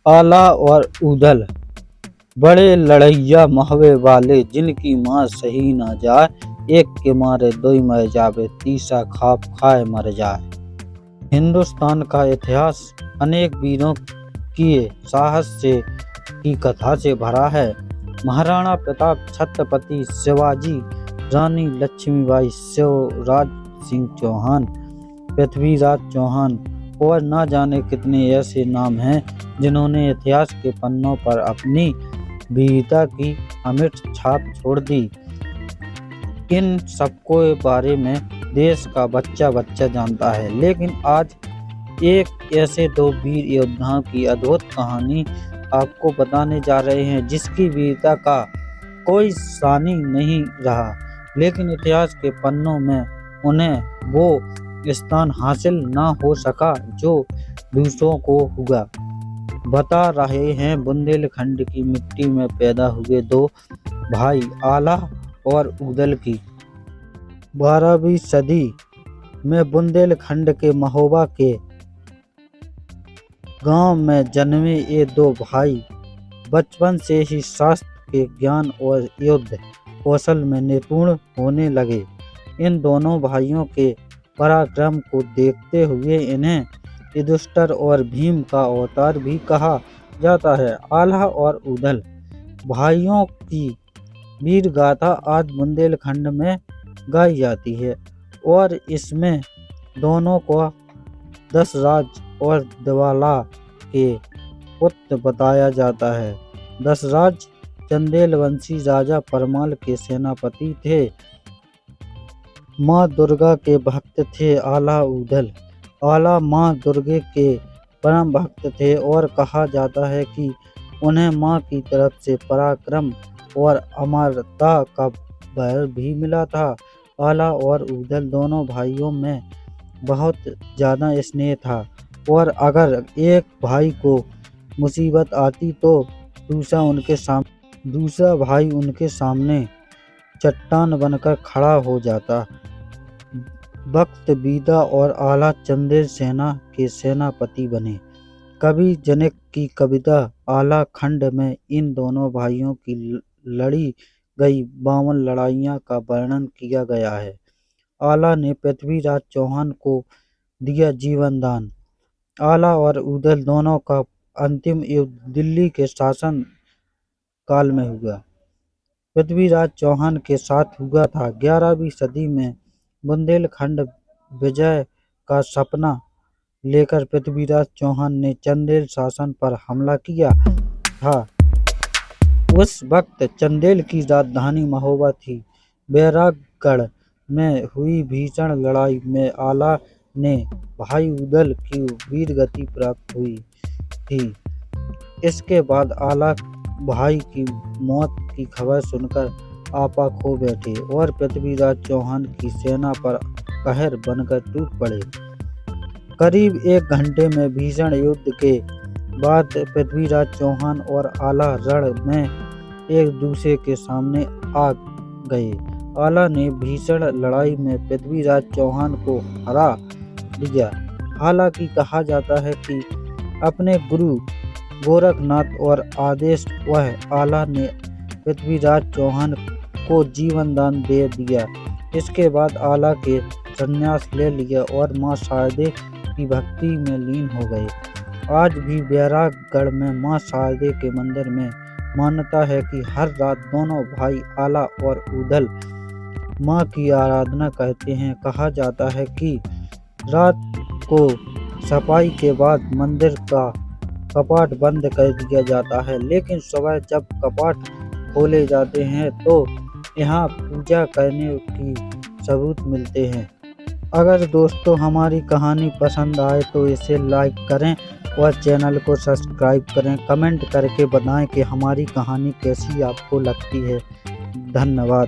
आला और ऊदल बड़े लड़ैया महवे वाले, जिनकी माँ सही न जाए, एक के मारे दोई मर जावे, तीसरा खाप खाए मर जाए। हिंदुस्तान का इतिहास अनेक वीरों किए साहस से की कथा से भरा है। महाराणा प्रताप, छत्रपति शिवाजी, रानी लक्ष्मीबाई, शिवराज सिंह चौहान, पृथ्वीराज चौहान और न जाने कितने ऐसे नाम हैं जिन्होंने इतिहास के पन्नों पर अपनी वीरता की अमिट छाप छोड़ दी। इन सबको बारे में देश का बच्चा बच्चा जानता है, लेकिन आज एक ऐसे दो वीर योद्धाओं की अद्भुत कहानी आपको बताने जा रहे हैं, जिसकी वीरता का कोई सानी नहीं रहा, लेकिन इतिहास के पन्नों में उन्हें वो स्थान हासिल ना हो सका जो दूसरों को हुआ। बता रहे हैं बुंदेलखंड की मिट्टी में पैदा हुए दो भाई आला और ऊदल की। 12वीं सदी में बुंदेलखंड के महोबा के गांव में जन्मे ये दो भाई बचपन से ही शास्त्र के ज्ञान और युद्ध कौशल में निपुण होने लगे। इन दोनों भाइयों के पराक्रम को देखते हुए इन्हें युधिष्ठिर और भीम का अवतार भी कहा जाता है। आला और ऊदल भाइयों की वीर गाथा आज बुंदेलखंड में गाई जाती है और इसमें दोनों को दशराज और दिवाला के पुत्र बताया जाता है। दशराज चंदेल वंशी राजा परमाल के सेनापति थे। माँ दुर्गा के भक्त थे आला ऊदल। आला माँ दुर्गे के परम भक्त थे और कहा जाता है कि उन्हें माँ की तरफ से पराक्रम और अमरता का वर भी मिला था। आला और ऊदल दोनों भाइयों में बहुत ज़्यादा स्नेह था और अगर एक भाई को मुसीबत आती तो दूसरा भाई उनके सामने चट्टान बनकर खड़ा हो जाता। वक्त बीता और आला चंदेल सेना के सेनापति बने। कवि जनक की कविता आला खंड में इन दोनों भाइयों की लड़ी गई 52 लड़ाइयाँ का वर्णन किया गया है। आला ने पृथ्वीराज चौहान को दिया जीवन दान। आला और ऊदल दोनों का अंतिम युद्ध दिल्ली के शासन काल में हुआ। पृथ्वीराज चौहान के साथ हुआ था। 11वीं सदी में बुंदेलखंड विजय का सपना लेकर पृथ्वीराज चौहान ने चंदेल शासन पर हमला किया था। उस वक्त चंदेल की राजधानी महोबा थी। बैरागढ़ में हुई भीषण लड़ाई में आला ने भाई ऊदल की वीरगति प्राप्त हुई थी। इसके बाद आला भाई की मौत की खबर सुनकर आपा खो बैठे और पृथ्वीराज चौहान की सेना पर कहर बनकर टूट पड़े। करीब 1 घंटे में भीषण युद्ध के बाद पृथ्वीराज चौहान और आला रण में एक दूसरे के सामने आ गए। आला ने भीषण लड़ाई में पृथ्वीराज चौहान को हरा दिया। हालांकि कहा जाता है कि अपने गुरु गोरखनाथ और आदेश वह आला ने पृथ्वीराज चौहान को जीवन दान दे दिया। इसके बाद आला के संन्यास ले लिया और माँ शारदे की भक्ति में लीन हो गए। आज भी बैरागढ़ में माँ शारदे के मंदिर में मान्यता है कि हर रात दोनों भाई आला और ऊदल माँ की आराधना करते हैं। कहा जाता है कि रात को सफाई के बाद मंदिर का कपाट बंद कर दिया जाता है, लेकिन सुबह जब कपाट खोले जाते हैं तो यहाँ पूजा करने की सबूत मिलते हैं। अगर दोस्तों हमारी कहानी पसंद आए तो इसे लाइक करें और चैनल को सब्सक्राइब करें। कमेंट करके बताएं कि हमारी कहानी कैसी आपको लगती है। धन्यवाद।